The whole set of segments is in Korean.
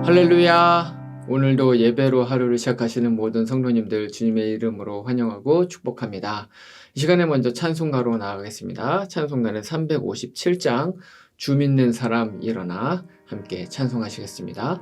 할렐루야! 오늘도 예배로 하루를 시작하시는 모든 성도님들 주님의 이름으로 환영하고 축복합니다. 이 시간에 먼저 찬송가로 나아가겠습니다. 찬송가는 357장 주 믿는 사람 일어나 함께 찬송하시겠습니다.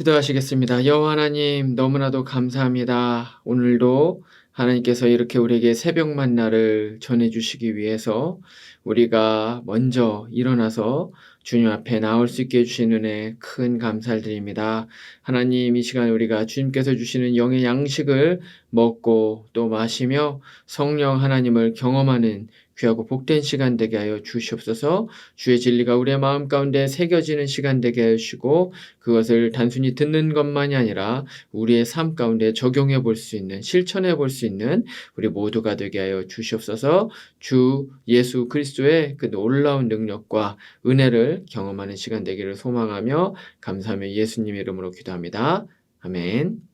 기도하시겠습니다. 여호와 하나님, 너무나도 감사합니다. 오늘도 하나님께서 이렇게 우리에게 새벽 만나를 전해주시기 위해서 우리가 먼저 일어나서 주님 앞에 나올 수 있게 해주신 은혜 큰 감사를 드립니다. 하나님, 이 시간 우리가 주님께서 주시는 영의 양식을 먹고 또 마시며 성령 하나님을 경험하는 귀하고 복된 시간 되게 하여 주시옵소서. 주의 진리가 우리의 마음 가운데 새겨지는 시간 되게 하시고 그것을 단순히 듣는 것만이 아니라 우리의 삶 가운데 적용해 볼 수 있는, 실천해 볼 수 있는 우리 모두가 되게 하여 주시옵소서. 주 예수 그리스도의 그 놀라운 능력과 은혜를 경험하는 시간 되기를 소망하며 감사하며 예수님 이름으로 기도합니다. 아멘.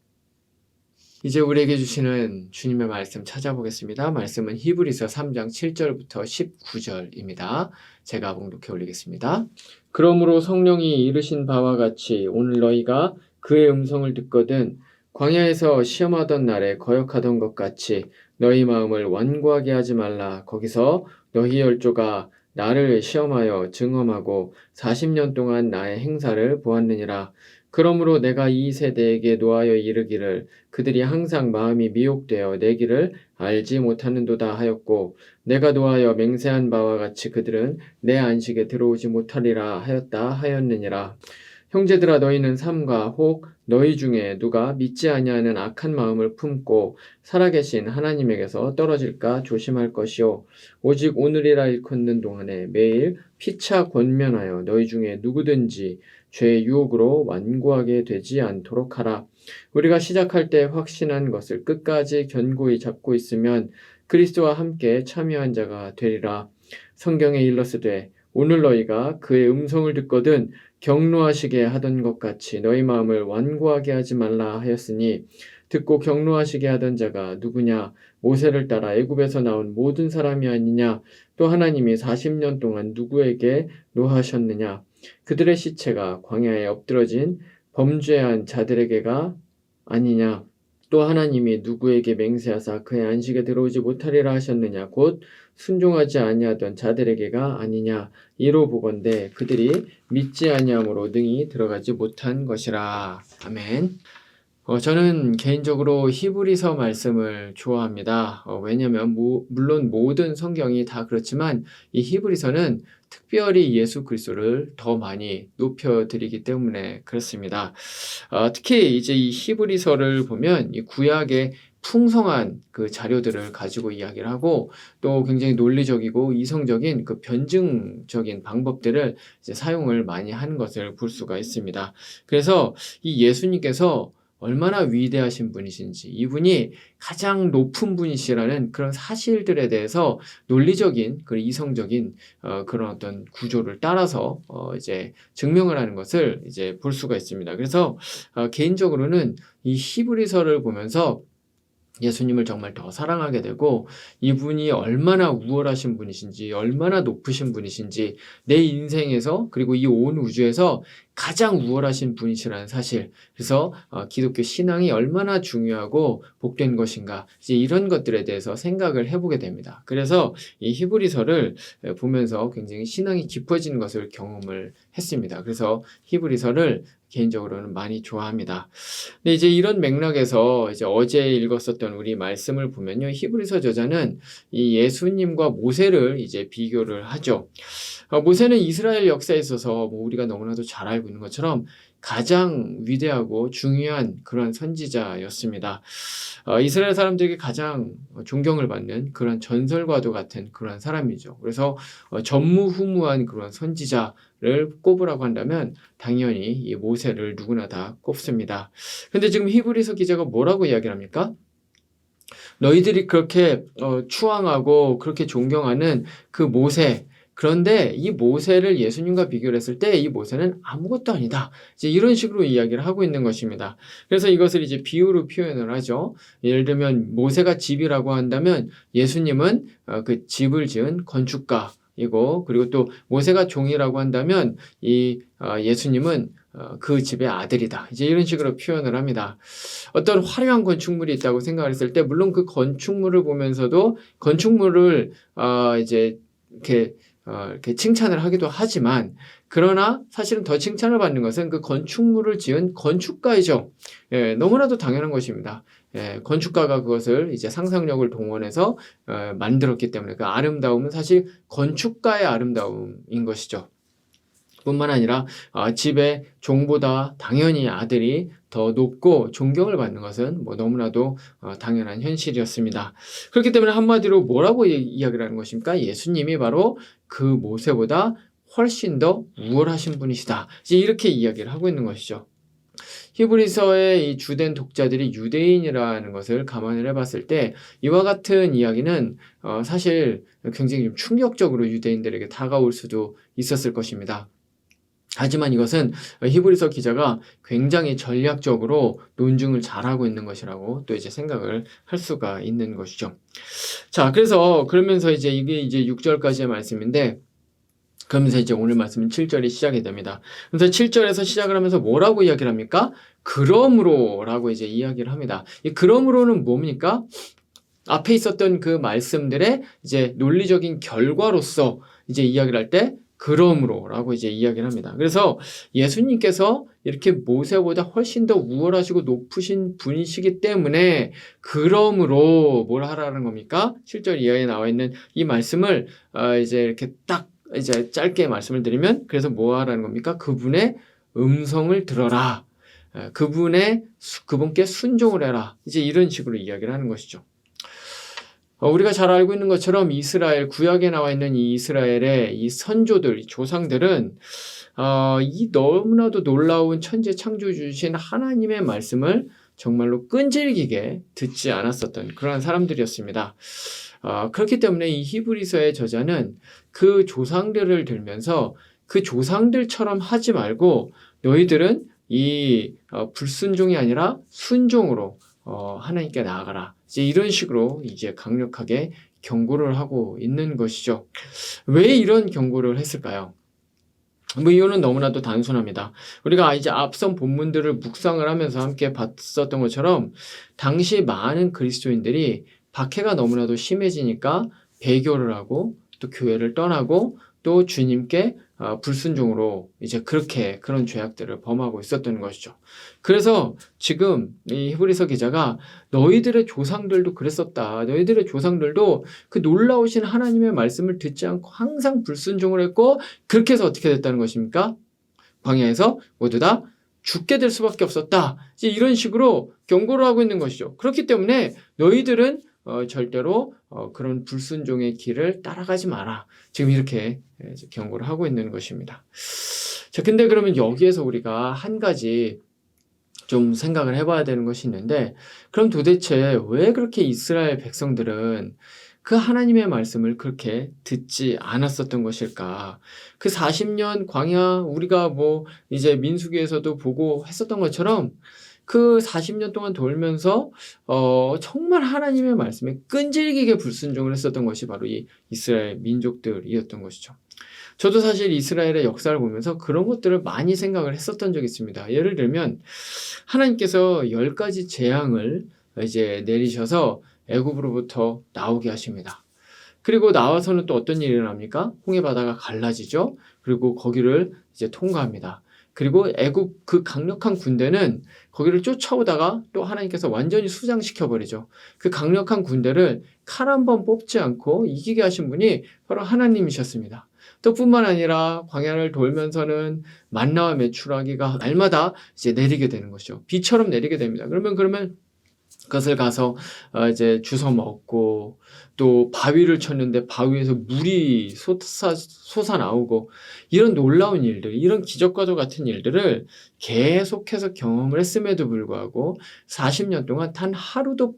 이제 우리에게 주시는 주님의 말씀 찾아보겠습니다. 말씀은 히브리서 3장 7절부터 19절입니다. 제가 봉독해 올리겠습니다. 그러므로 성령이 이르신 바와 같이 오늘 너희가 그의 음성을 듣거든 광야에서 시험하던 날에 거역하던 것 같이 너희 마음을 완고하게 하지 말라. 거기서 너희 열조가 나를 시험하여 증험하고 40년 동안 나의 행사를 보았느니라. 그러므로 내가 이 세대에게 노하여 이르기를 그들이 항상 마음이 미혹되어 내 길을 알지 못하는도다 하였고 내가 노하여 맹세한 바와 같이 그들은 내 안식에 들어오지 못하리라 하였다 하였느니라. 형제들아 너희는 삼가 혹 너희 중에 누가 믿지 아니하는 악한 마음을 품고 살아계신 하나님에게서 떨어질까 조심할 것이요 오직 오늘이라 일컫는 동안에 매일 피차 권면하여 너희 중에 누구든지 죄의 유혹으로 완고하게 되지 않도록 하라. 우리가 시작할 때 확신한 것을 끝까지 견고히 잡고 있으면 그리스도와 함께 참여한 자가 되리라. 성경에 일렀으되 오늘 너희가 그의 음성을 듣거든 경노하시게 하던 것 같이 너희 마음을 완고하게 하지 말라 하였으니 듣고 경노하시게 하던 자가 누구냐? 모세를 따라 애굽에서 나온 모든 사람이 아니냐? 또 하나님이 40년 동안 누구에게 노하셨느냐? 그들의 시체가 광야에 엎드러진 범죄한 자들에게가 아니냐? 또 하나님이 누구에게 맹세하사 그의 안식에 들어오지 못하리라 하셨느냐? 곧 순종하지 아니하던 자들에게가 아니냐? 이로 보건대 그들이 믿지 아니함으로 능히 들어가지 못한 것이라. 아멘. 저는 개인적으로 히브리서 말씀을 좋아합니다. 왜냐하면 물론 모든 성경이 다 그렇지만 이 히브리서는 특별히 예수 그리스도를 더 많이 높여드리기 때문에 그렇습니다. 특히 이제 이 히브리서를 보면 이 구약의 풍성한 그 자료들을 가지고 이야기를 하고 또 굉장히 논리적이고 이성적인 그 변증적인 방법들을 이제 사용을 많이 하는 것을 볼 수가 있습니다. 그래서 이 예수님께서 얼마나 위대하신 분이신지 이분이 가장 높은 분이시라는 그런 사실들에 대해서 논리적인 그리고 이성적인 그런 어떤 구조를 따라서 이제 증명을 하는 것을 이제 볼 수가 있습니다. 그래서 개인적으로는 이 히브리서를 보면서 예수님을 정말 더 사랑하게 되고 이분이 얼마나 우월하신 분이신지 얼마나 높으신 분이신지 내 인생에서 그리고 이 온 우주에서 가장 우월하신 분이시라는 사실 그래서 기독교 신앙이 얼마나 중요하고 복된 것인가 이제 이런 것들에 대해서 생각을 해보게 됩니다. 그래서 이 히브리서를 보면서 굉장히 신앙이 깊어지는 것을 경험을 했습니다. 그래서 히브리서를 개인적으로는 많이 좋아합니다. 근데 이제 이런 맥락에서 이제 어제 읽었었던 우리 말씀을 보면요. 히브리서 저자는 이 예수님과 모세를 이제 비교를 하죠. 모세는 이스라엘 역사에 있어서 뭐 우리가 너무나도 잘 알고 있는 것처럼 가장 위대하고 중요한 그런 선지자였습니다. 이스라엘 사람들에게 가장 존경을 받는 그런 전설과도 같은 그런 사람이죠. 그래서 전무후무한 그런 선지자를 꼽으라고 한다면 당연히 이 모세를 누구나 다 꼽습니다. 근데 지금 히브리서 기자가 뭐라고 이야기를 합니까? 너희들이 그렇게 추앙하고 그렇게 존경하는 그 모세 그런데 이 모세를 예수님과 비교를 했을 때 이 모세는 아무것도 아니다. 이제 이런 식으로 이야기를 하고 있는 것입니다. 그래서 이것을 이제 비유로 표현을 하죠. 예를 들면 모세가 집이라고 한다면 예수님은 그 집을 지은 건축가이고 그리고 또 모세가 종이라고 한다면 이 예수님은 그 집의 아들이다. 이제 이런 식으로 표현을 합니다. 어떤 화려한 건축물이 있다고 생각을 했을 때 물론 그 건축물을 보면서도 건축물을 이제 이렇게 칭찬을 하기도 하지만 그러나 사실은 더 칭찬을 받는 것은 그 건축물을 지은 건축가이죠. 예, 너무나도 당연한 것입니다. 예, 건축가가 그것을 이제 상상력을 동원해서 만들었기 때문에 그 아름다움은 사실 건축가의 아름다움인 것이죠. 뿐만 아니라 집의 종보다 당연히 아들이 더 높고 존경을 받는 것은 뭐 너무나도 당연한 현실이었습니다. 그렇기 때문에 한마디로 뭐라고 이야기를 하는 것입니까? 예수님이 바로 그 모세보다 훨씬 더 우월하신 분이시다. 이제 이렇게 이야기를 하고 있는 것이죠. 히브리서의 이 주된 독자들이 유대인이라는 것을 감안을 해봤을 때 이와 같은 이야기는 사실 굉장히 좀 충격적으로 유대인들에게 다가올 수도 있었을 것입니다. 하지만 이것은 히브리서 기자가 굉장히 전략적으로 논증을 잘하고 있는 것이라고 또 이제 생각을 할 수가 있는 것이죠. 자, 그러면서 이제 이게 이제 6절까지의 말씀인데, 그러면서 이제 오늘 말씀은 7절이 시작이 됩니다. 그래서 7절에서 시작을 하면서 뭐라고 이야기를 합니까? 그러므로라고 이제 이야기를 합니다. 이 그러므로는 뭡니까? 앞에 있었던 그 말씀들의 이제 논리적인 결과로서 이제 이야기를 할 때 그러므로라고 이제 이야기를 합니다. 그래서 예수님께서 이렇게 모세보다 훨씬 더 우월하시고 높으신 분이시기 때문에 그러므로 뭘 하라는 겁니까? 7절 이하에 나와 있는 이 말씀을 이제 이렇게 딱 이제 짧게 말씀을 드리면, 그래서 뭐 하라는 겁니까? 그분의 음성을 들어라. 그분께 순종을 해라. 이제 이런 식으로 이야기를 하는 것이죠. 우리가 잘 알고 있는 것처럼 이스라엘, 구약에 나와 있는 이 이스라엘의 이 선조들, 이 조상들은 이 너무나도 놀라운 천지 창조주신 하나님의 말씀을 정말로 끈질기게 듣지 않았었던 그러한 사람들이었습니다. 그렇기 때문에 이 히브리서의 저자는 그 조상들을 들면서 그 조상들처럼 하지 말고 너희들은 이 불순종이 아니라 순종으로 하나님께 나아가라. 이제 이런 식으로 이제 강력하게 경고를 하고 있는 것이죠. 왜 이런 경고를 했을까요? 뭐 이유는 너무나도 단순합니다. 우리가 이제 앞선 본문들을 묵상을 하면서 함께 봤었던 것처럼 당시 많은 그리스도인들이 박해가 너무나도 심해지니까 배교를 하고 또 교회를 떠나고 또 주님께 불순종으로 이제 그런 죄악들을 범하고 있었던 것이죠. 그래서 지금 이 히브리서 기자가 너희들의 조상들도 그랬었다. 너희들의 조상들도 그 놀라우신 하나님의 말씀을 듣지 않고 항상 불순종을 했고, 그렇게 해서 어떻게 됐다는 것입니까? 광야에서 모두 다 죽게 될 수밖에 없었다. 이제 이런 식으로 경고를 하고 있는 것이죠. 그렇기 때문에 너희들은 절대로 그런 불순종의 길을 따라가지 마라. 지금 이렇게 경고를 하고 있는 것입니다. 자, 근데 그러면 여기에서 우리가 한 가지 좀 생각을 해봐야 되는 것이 있는데, 그럼 도대체 왜 그렇게 이스라엘 백성들은 그 하나님의 말씀을 그렇게 듣지 않았었던 것일까? 그 40년 광야, 우리가 뭐 이제 민수기에서도 보고 했었던 것처럼 그 40년 동안 돌면서 정말 하나님의 말씀에 끈질기게 불순종을 했었던 것이 바로 이 이스라엘 민족들이었던 것이죠. 저도 사실 이스라엘의 역사를 보면서 그런 것들을 많이 생각을 했었던 적이 있습니다. 예를 들면 하나님께서 10가지 재앙을 이제 내리셔서 애굽으로부터 나오게 하십니다. 그리고 나와서는 또 어떤 일이 일어납니까? 홍해 바다가 갈라지죠. 그리고 거기를 이제 통과합니다. 그리고 애굽 그 강력한 군대는 거기를 쫓아오다가 또 하나님께서 완전히 수장시켜버리죠. 그 강력한 군대를 칼 한 번 뽑지 않고 이기게 하신 분이 바로 하나님이셨습니다. 또 뿐만 아니라 광야를 돌면서는 만나와 메추라기가 날마다 이제 내리게 되는 것이죠. 비처럼 내리게 됩니다. 그러면 그것을 가서 이제 주워 먹고, 또 바위를 쳤는데 바위에서 물이 솟아 나오고, 이런 놀라운 일들, 이런 기적과도 같은 일들을 계속해서 경험을 했음에도 불구하고 40년 동안 단 하루도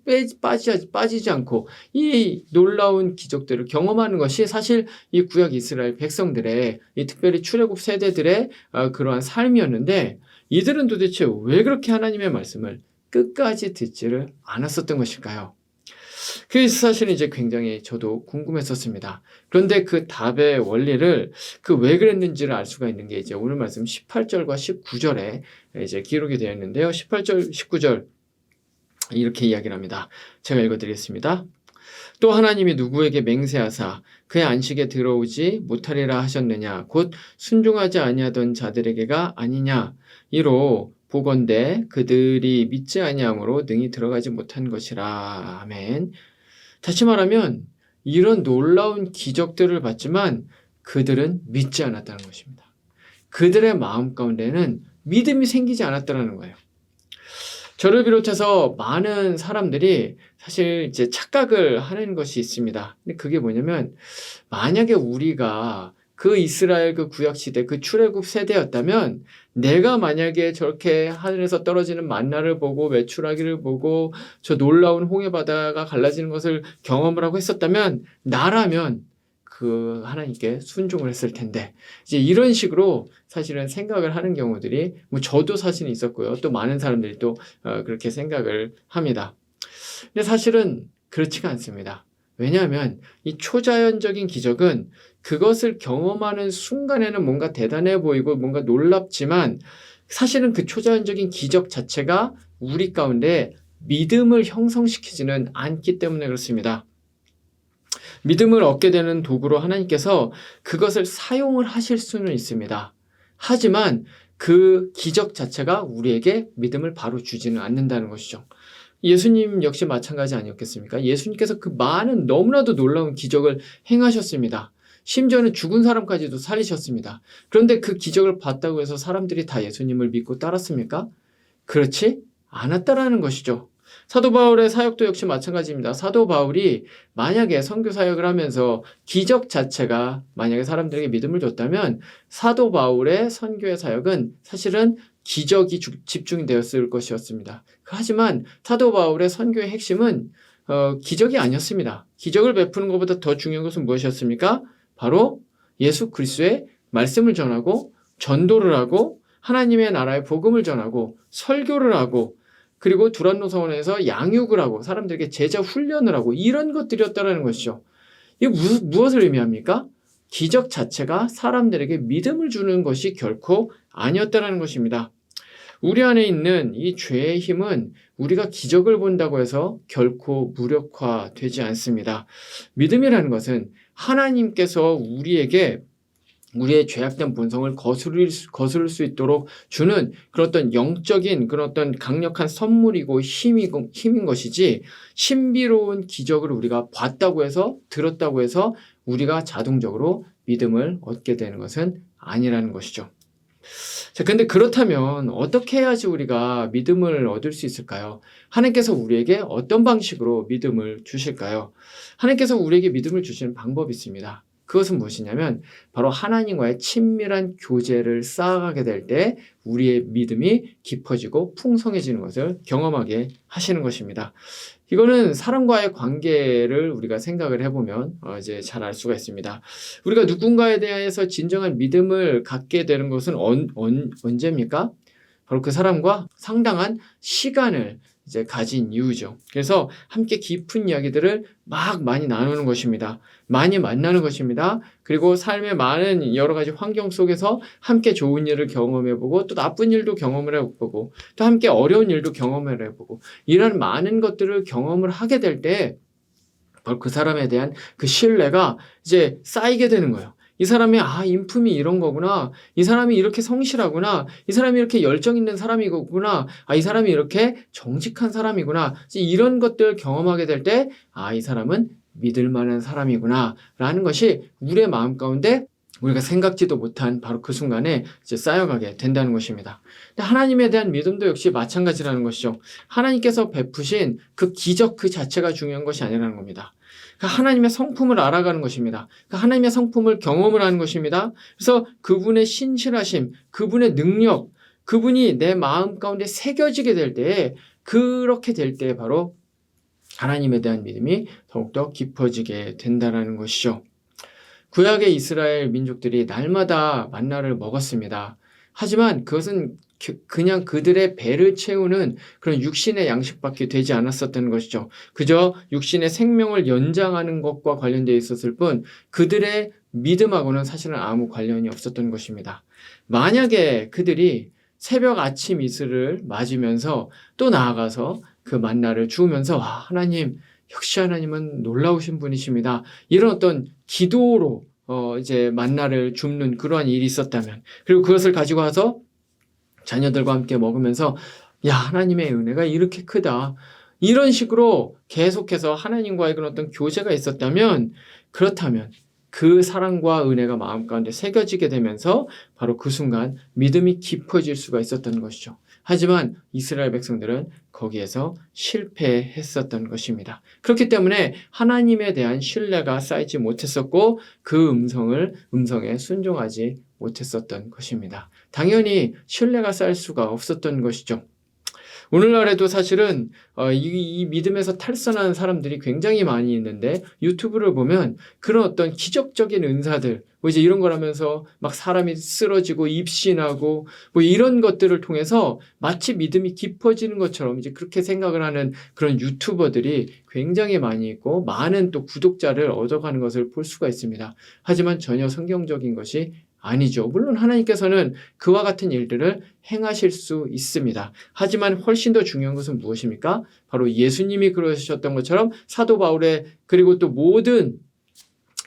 빠지지 않고 이 놀라운 기적들을 경험하는 것이 사실 이 구약 이스라엘 백성들의, 이 특별히 출애굽 세대들의 그러한 삶이었는데, 이들은 도대체 왜 그렇게 하나님의 말씀을 끝까지 듣지를 않았었던 것일까요? 그래서 사실은 이제 굉장히 저도 궁금했었습니다. 그런데 그 답의 원리를, 그 왜 그랬는지를 알 수가 있는 게 이제 오늘 말씀 18절과 19절에 이제 기록이 되어 있는데요. 18절, 19절 이렇게 이야기를 합니다. 제가 읽어드리겠습니다. 또 하나님이 누구에게 맹세하사 그의 안식에 들어오지 못하리라 하셨느냐? 곧 순종하지 아니하던 자들에게가 아니냐? 이로 보건대 그들이 믿지 아니함으로 능히 들어가지 못한 것이라. 아멘. 다시 말하면 이런 놀라운 기적들을 봤지만 그들은 믿지 않았다는 것입니다. 그들의 마음 가운데는 믿음이 생기지 않았다는 거예요. 저를 비롯해서 많은 사람들이 사실 이제 착각을 하는 것이 있습니다. 근데 그게 뭐냐면, 만약에 우리가 그 이스라엘 그 구약시대 그 출애굽 세대였다면, 내가 만약에 저렇게 하늘에서 떨어지는 만나를 보고 메추라기를 보고 저 놀라운 홍해 바다가 갈라지는 것을 경험을 하고 했었다면, 나라면 그 하나님께 순종을 했을 텐데, 이제 이런 식으로 사실은 생각을 하는 경우들이 뭐 저도 사실은 있었고요. 또 많은 사람들이 또 그렇게 생각을 합니다. 근데 사실은 그렇지가 않습니다. 왜냐하면 이 초자연적인 기적은 그것을 경험하는 순간에는 뭔가 대단해 보이고 뭔가 놀랍지만, 사실은 그 초자연적인 기적 자체가 우리 가운데 믿음을 형성시키지는 않기 때문에 그렇습니다. 믿음을 얻게 되는 도구로 하나님께서 그것을 사용을 하실 수는 있습니다. 하지만 그 기적 자체가 우리에게 믿음을 바로 주지는 않는다는 것이죠. 예수님 역시 마찬가지 아니었겠습니까? 예수님께서 그 많은 너무나도 놀라운 기적을 행하셨습니다. 심지어는 죽은 사람까지도 살리셨습니다. 그런데 그 기적을 봤다고 해서 사람들이 다 예수님을 믿고 따랐습니까? 그렇지 않았다라는 것이죠. 사도 바울의 사역도 역시 마찬가지입니다. 사도 바울이 만약에 선교 사역을 하면서 기적 자체가 만약에 사람들에게 믿음을 줬다면 사도 바울의 선교의 사역은 사실은 기적이 집중이 되었을 것이었습니다. 하지만 사도 바울의 선교의 핵심은 기적이 아니었습니다. 기적을 베푸는 것보다 더 중요한 것은 무엇이었습니까? 바로 예수 그리스도의 말씀을 전하고 전도를 하고 하나님의 나라의 복음을 전하고 설교를 하고 그리고 두란노 서원에서 양육을 하고 사람들에게 제자 훈련을 하고 이런 것들이었다는 것이죠. 이게 무엇을 의미합니까? 기적 자체가 사람들에게 믿음을 주는 것이 결코 아니었다는 것입니다. 우리 안에 있는 이 죄의 힘은 우리가 기적을 본다고 해서 결코 무력화되지 않습니다. 믿음이라는 것은 하나님께서 우리에게 우리의 죄악된 본성을 거스를 수 있도록 주는 그런 어떤 영적인 그런 어떤 강력한 선물이고 힘인 것이지, 신비로운 기적을 우리가 봤다고 해서 들었다고 해서 우리가 자동적으로 믿음을 얻게 되는 것은 아니라는 것이죠. 자, 근데 그렇다면 어떻게 해야지 우리가 믿음을 얻을 수 있을까요? 하나님께서 우리에게 어떤 방식으로 믿음을 주실까요? 하나님께서 우리에게 믿음을 주시는 방법이 있습니다. 그것은 무엇이냐면 바로 하나님과의 친밀한 교제를 쌓아가게 될 때 우리의 믿음이 깊어지고 풍성해지는 것을 경험하게 하시는 것입니다. 이거는 사람과의 관계를 우리가 생각을 해보면 이제 잘 알 수가 있습니다. 우리가 누군가에 대해서 진정한 믿음을 갖게 되는 것은 언제입니까? 바로 그 사람과 상당한 시간을 이제 가진 이유죠. 그래서 함께 깊은 이야기들을 막 많이 나누는 것입니다. 많이 만나는 것입니다. 그리고 삶의 많은 여러 가지 환경 속에서 함께 좋은 일을 경험해보고 또 나쁜 일도 경험을 해보고 또 함께 어려운 일도 경험을 해보고 이런 많은 것들을 경험을 하게 될 때 바로 그 사람에 대한 그 신뢰가 이제 쌓이게 되는 거예요. 이 사람이 인품이 이런 거구나. 이 사람이 이렇게 성실하구나. 이 사람이 이렇게 열정 있는 사람이구나. 이 사람이 이렇게 정직한 사람이구나. 이런 것들을 경험하게 될 때 이 사람은 믿을 만한 사람이구나 라는 것이 우리의 마음 가운데 우리가 생각지도 못한 바로 그 순간에 이제 쌓여가게 된다는 것입니다. 근데 하나님에 대한 믿음도 역시 마찬가지라는 것이죠. 하나님께서 베푸신 그 기적 그 자체가 중요한 것이 아니라는 겁니다. 하나님의 성품을 알아가는 것입니다. 하나님의 성품을 경험을 하는 것입니다. 그래서 그분의 신실하심, 그분의 능력, 그분이 내 마음 가운데 새겨지게 될 때, 그렇게 될 때 바로 하나님에 대한 믿음이 더욱더 깊어지게 된다는 것이죠. 구약의 이스라엘 민족들이 날마다 만나를 먹었습니다. 하지만 그것은 그냥 그들의 배를 채우는 그런 육신의 양식밖에 되지 않았었다는 것이죠. 그저 육신의 생명을 연장하는 것과 관련되어 있었을 뿐 그들의 믿음하고는 사실은 아무 관련이 없었던 것입니다. 만약에 그들이 새벽 아침 이슬을 맞으면서 또 나아가서 그 만나를 주우면서 하나님, 역시 하나님은 놀라우신 분이십니다. 이런 어떤 기도로 이제 만나를 줍는 그러한 일이 있었다면, 그리고 그것을 가지고 와서 자녀들과 함께 먹으면서 하나님의 은혜가 이렇게 크다. 이런 식으로 계속해서 하나님과의 그런 어떤 교제가 있었다면, 그렇다면 그 사랑과 은혜가 마음 가운데 새겨지게 되면서 바로 그 순간 믿음이 깊어질 수가 있었던 것이죠. 하지만 이스라엘 백성들은 거기에서 실패했었던 것입니다. 그렇기 때문에 하나님에 대한 신뢰가 쌓이지 못했었고 그 음성에 순종하지 못했었던 것입니다. 당연히 신뢰가 쌓일 수가 없었던 것이죠. 오늘날에도 사실은 이 믿음에서 탈선하는 사람들이 굉장히 많이 있는데 유튜브를 보면 그런 어떤 기적적인 은사들 뭐 이제 이런 걸 하면서 막 사람이 쓰러지고 입신하고 뭐 이런 것들을 통해서 마치 믿음이 깊어지는 것처럼 이제 그렇게 생각을 하는 그런 유튜버들이 굉장히 많이 있고 많은 또 구독자를 얻어가는 것을 볼 수가 있습니다. 하지만 전혀 성경적인 것이 아니죠. 물론 하나님께서는 그와 같은 일들을 행하실 수 있습니다. 하지만 훨씬 더 중요한 것은 무엇입니까? 바로 예수님이 그러셨던 것처럼 사도 바울의 그리고 또 모든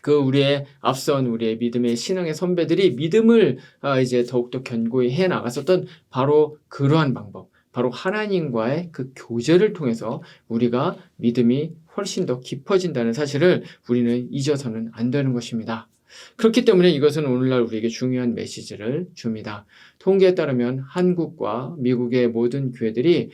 우리의 앞선 우리의 믿음의 신앙의 선배들이 믿음을 이제 더욱더 견고히 해 나갔었던 바로 그러한 방법, 바로 하나님과의 그 교제를 통해서 우리가 믿음이 훨씬 더 깊어진다는 사실을 우리는 잊어서는 안 되는 것입니다. 그렇기 때문에 이것은 오늘날 우리에게 중요한 메시지를 줍니다. 통계에 따르면 한국과 미국의 모든 교회들이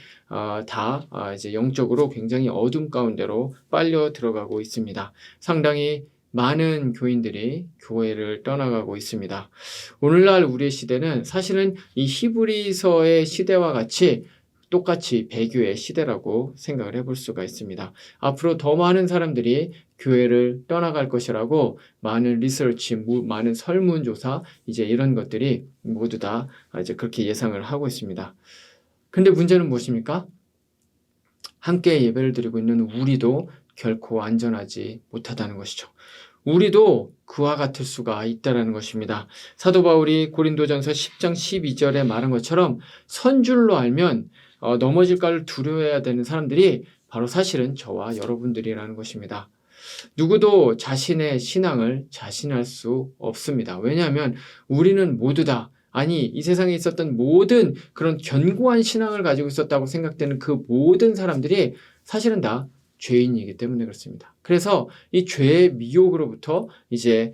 다 이제 영적으로 굉장히 어둠 가운데로 빨려 들어가고 있습니다. 상당히 많은 교인들이 교회를 떠나가고 있습니다. 오늘날 우리의 시대는 사실은 이 히브리서의 시대와 같이 똑같이 배교의 시대라고 생각을 해볼 수가 있습니다. 앞으로 더 많은 사람들이 교회를 떠나갈 것이라고 많은 리서치, 많은 설문조사, 이제 이런 것들이 모두 다 이제 그렇게 예상을 하고 있습니다. 근데 문제는 무엇입니까? 함께 예배를 드리고 있는 우리도 결코 안전하지 못하다는 것이죠. 우리도 그와 같을 수가 있다는 것입니다. 사도 바울이 고린도전서 10장 12절에 말한 것처럼 선줄로 알면 넘어질까를 두려워해야 되는 사람들이 바로 사실은 저와 여러분들이라는 것입니다. 누구도 자신의 신앙을 자신할 수 없습니다. 왜냐하면 우리는 모두 다 아니 이 세상에 있었던 모든 그런 견고한 신앙을 가지고 있었다고 생각되는 그 모든 사람들이 사실은 다 죄인이기 때문에 그렇습니다. 그래서 이 죄의 미혹으로부터 이제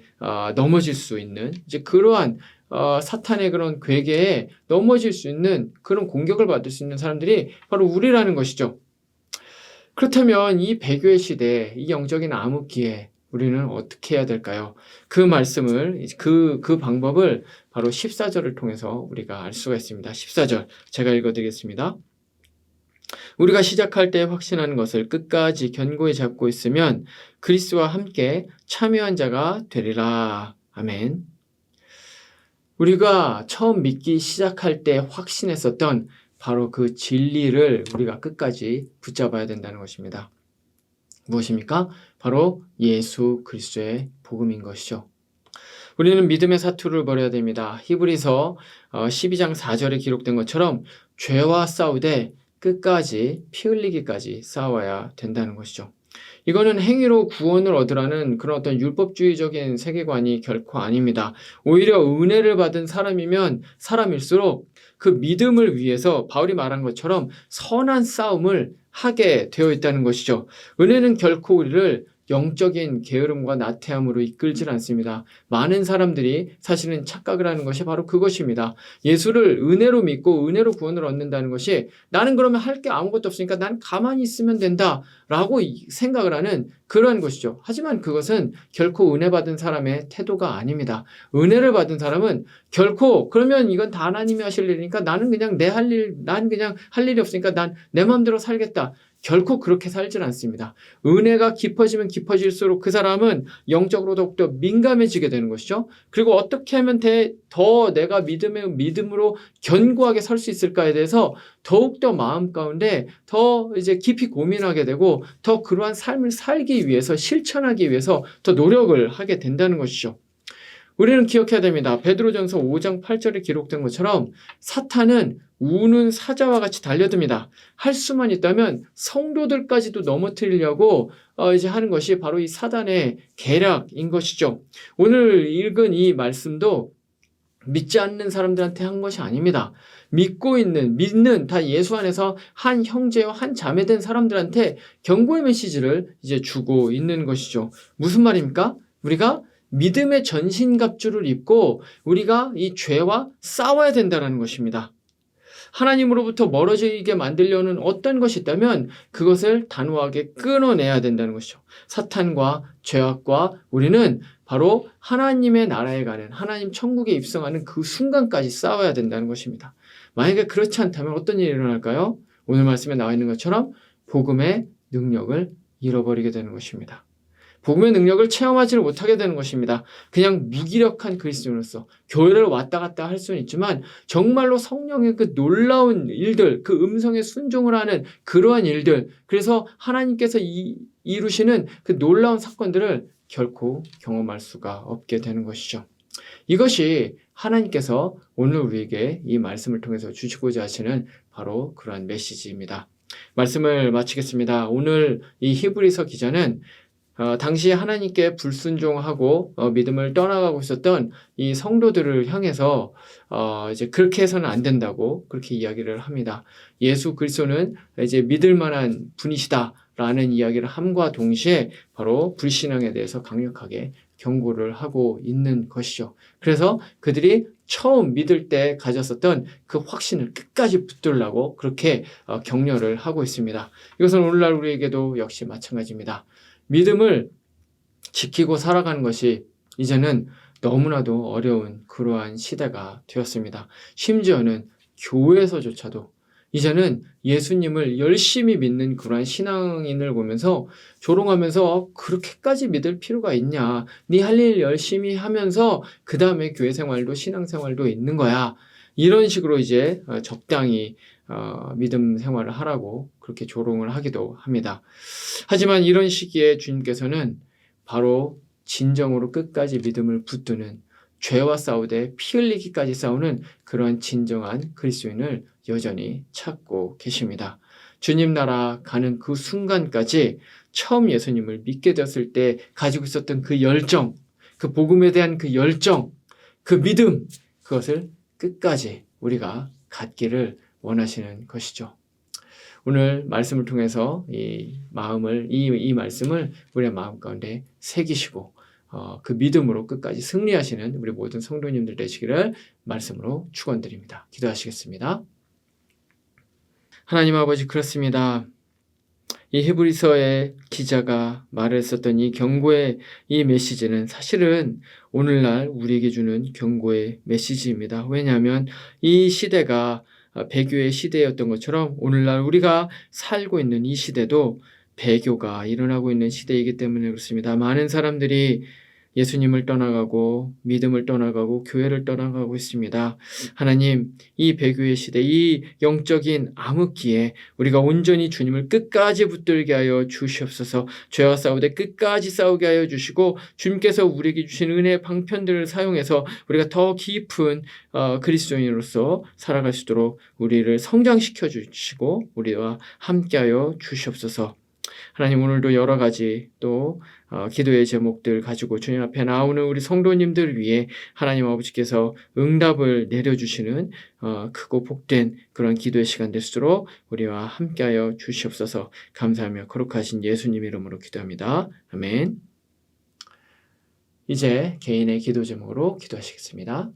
넘어질 수 있는 이제 그러한 사탄의 그런 괴계에 넘어질 수 있는 그런 공격을 받을 수 있는 사람들이 바로 우리라는 것이죠. 그렇다면 이 배교의 시대, 이 영적인 암흑기에 우리는 어떻게 해야 될까요? 그 말씀을, 그 방법을 바로 14절을 통해서 우리가 알 수가 있습니다. 14절 제가 읽어드리겠습니다. 우리가 시작할 때 확신하는 것을 끝까지 견고히 잡고 있으면 그리스도와 함께 참여한 자가 되리라. 아멘. 우리가 처음 믿기 시작할 때 확신했었던 바로 그 진리를 우리가 끝까지 붙잡아야 된다는 것입니다. 무엇입니까? 바로 예수 그리스도의 복음인 것이죠. 우리는 믿음의 사투를 벌여야 됩니다. 히브리서 12장 4절에 기록된 것처럼 죄와 싸우되 끝까지 피 흘리기까지 싸워야 된다는 것이죠. 이거는 행위로 구원을 얻으라는 그런 어떤 율법주의적인 세계관이 결코 아닙니다. 오히려 은혜를 받은 사람이면 사람일수록 그 믿음을 위해서 바울이 말한 것처럼 선한 싸움을 하게 되어 있다는 것이죠. 은혜는 결코 우리를 영적인 게으름과 나태함으로 이끌질 않습니다. 많은 사람들이 사실은 착각을 하는 것이 바로 그것입니다. 예수를 은혜로 믿고 은혜로 구원을 얻는다는 것이 나는 그러면 할 게 아무것도 없으니까 난 가만히 있으면 된다라고 생각을 하는 그러한 것이죠. 하지만 그것은 결코 은혜 받은 사람의 태도가 아닙니다. 은혜를 받은 사람은 결코 그러면 이건 다 하나님이 하실 일이니까 나는 그냥 난 그냥 할 일이 없으니까 난 내 마음대로 살겠다. 결코 그렇게 살질 않습니다. 은혜가 깊어지면 깊어질수록 그 사람은 영적으로 더욱더 민감해지게 되는 것이죠. 그리고 어떻게 하면 더 내가 믿음으로 견고하게 설 수 있을까에 대해서 더욱더 마음 가운데 더 이제 깊이 고민하게 되고 더 그러한 삶을 살기 위해서 실천하기 위해서 더 노력을 하게 된다는 것이죠. 우리는 기억해야 됩니다. 베드로전서 5장 8절에 기록된 것처럼 사탄은 우는 사자와 같이 달려듭니다. 할 수만 있다면 성도들까지도 넘어뜨리려고 이제 하는 것이 바로 이 사단의 계략인 것이죠. 오늘 읽은 이 말씀도 믿지 않는 사람들한테 한 것이 아닙니다. 믿는 다 예수 안에서 한 형제와 한 자매된 사람들한테 경고의 메시지를 이제 주고 있는 것이죠. 무슨 말입니까? 우리가 믿음의 전신갑주를 입고 우리가 이 죄와 싸워야 된다는 것입니다. 하나님으로부터 멀어지게 만들려는 어떤 것이 있다면 그것을 단호하게 끊어내야 된다는 것이죠. 사탄과 죄악과 우리는 바로 하나님의 나라에 가는 하나님 천국에 입성하는 그 순간까지 싸워야 된다는 것입니다. 만약에 그렇지 않다면 어떤 일이 일어날까요? 오늘 말씀에 나와 있는 것처럼 복음의 능력을 잃어버리게 되는 것입니다. 복음의 능력을 체험하지를 못하게 되는 것입니다. 그냥 무기력한 그리스도인으로서 교회를 왔다 갔다 할 수는 있지만 정말로 성령의 그 놀라운 일들, 그 음성에 순종을 하는 그러한 일들, 그래서 하나님께서 이루시는 그 놀라운 사건들을 결코 경험할 수가 없게 되는 것이죠. 이것이 하나님께서 오늘 우리에게 이 말씀을 통해서 주시고자 하시는 바로 그러한 메시지입니다. 말씀을 마치겠습니다. 오늘 이 히브리서 기자는 당시 하나님께 불순종하고 믿음을 떠나가고 있었던 이 성도들을 향해서 이제 그렇게 해서는 안 된다고 그렇게 이야기를 합니다. 예수 그리스도는 이제 믿을 만한 분이시다라는 이야기를 함과 동시에 바로 불신앙에 대해서 강력하게 경고를 하고 있는 것이죠. 그래서 그들이 처음 믿을 때 가졌었던 그 확신을 끝까지 붙들라고 그렇게 격려를 하고 있습니다. 이것은 오늘날 우리에게도 역시 마찬가지입니다. 믿음을 지키고 살아가는 것이 이제는 너무나도 어려운 그러한 시대가 되었습니다. 심지어는 교회에서조차도 이제는 예수님을 열심히 믿는 그러한 신앙인을 보면서 조롱하면서 그렇게까지 믿을 필요가 있냐? 네 할 일 열심히 하면서 그 다음에 교회 생활도 신앙생활도 있는 거야. 이런 식으로 이제 적당히 믿음 생활을 하라고 그렇게 조롱을 하기도 합니다. 하지만 이런 시기에 주님께서는 바로 진정으로 끝까지 믿음을 붙드는 죄와 싸우되 피 흘리기까지 싸우는 그런 진정한 그리스도인을 여전히 찾고 계십니다. 주님 나라 가는 그 순간까지 처음 예수님을 믿게 되었을 때 가지고 있었던 그 열정, 그 복음에 대한 그 열정, 그 믿음, 그것을 끝까지 우리가 갖기를 원하시는 것이죠. 오늘 말씀을 통해서 이 말씀을 우리의 마음 가운데 새기시고 그 믿음으로 끝까지 승리하시는 우리 모든 성도님들 되시기를 말씀으로 축원드립니다. 기도하시겠습니다. 하나님 아버지, 그렇습니다. 이 히브리서의 기자가 말했었던 이 경고의 이 메시지는 사실은 오늘날 우리에게 주는 경고의 메시지입니다. 왜냐하면 이 시대가 배교의 시대였던 것처럼 오늘날 우리가 살고 있는 이 시대도 배교가 일어나고 있는 시대이기 때문에 그렇습니다. 많은 사람들이 예수님을 떠나가고 믿음을 떠나가고 교회를 떠나가고 있습니다. 하나님, 이 배교의 시대, 이 영적인 암흑기에 우리가 온전히 주님을 끝까지 붙들게 하여 주시옵소서. 죄와 싸우되 끝까지 싸우게 하여 주시고 주님께서 우리에게 주신 은혜의 방편들을 사용해서 우리가 더 깊은 그리스도인으로서 살아갈 수 있도록 우리를 성장시켜 주시고 우리와 함께하여 주시옵소서. 하나님, 오늘도 여러 가지 또 기도의 제목들 가지고 주님 앞에 나오는 우리 성도님들 위해 하나님 아버지께서 응답을 내려주시는 크고 복된 그런 기도의 시간 되시도록 우리와 함께하여 주시옵소서. 감사하며 거룩하신 예수님 이름으로 기도합니다. 아멘. 이제 개인의 기도 제목으로 기도하시겠습니다.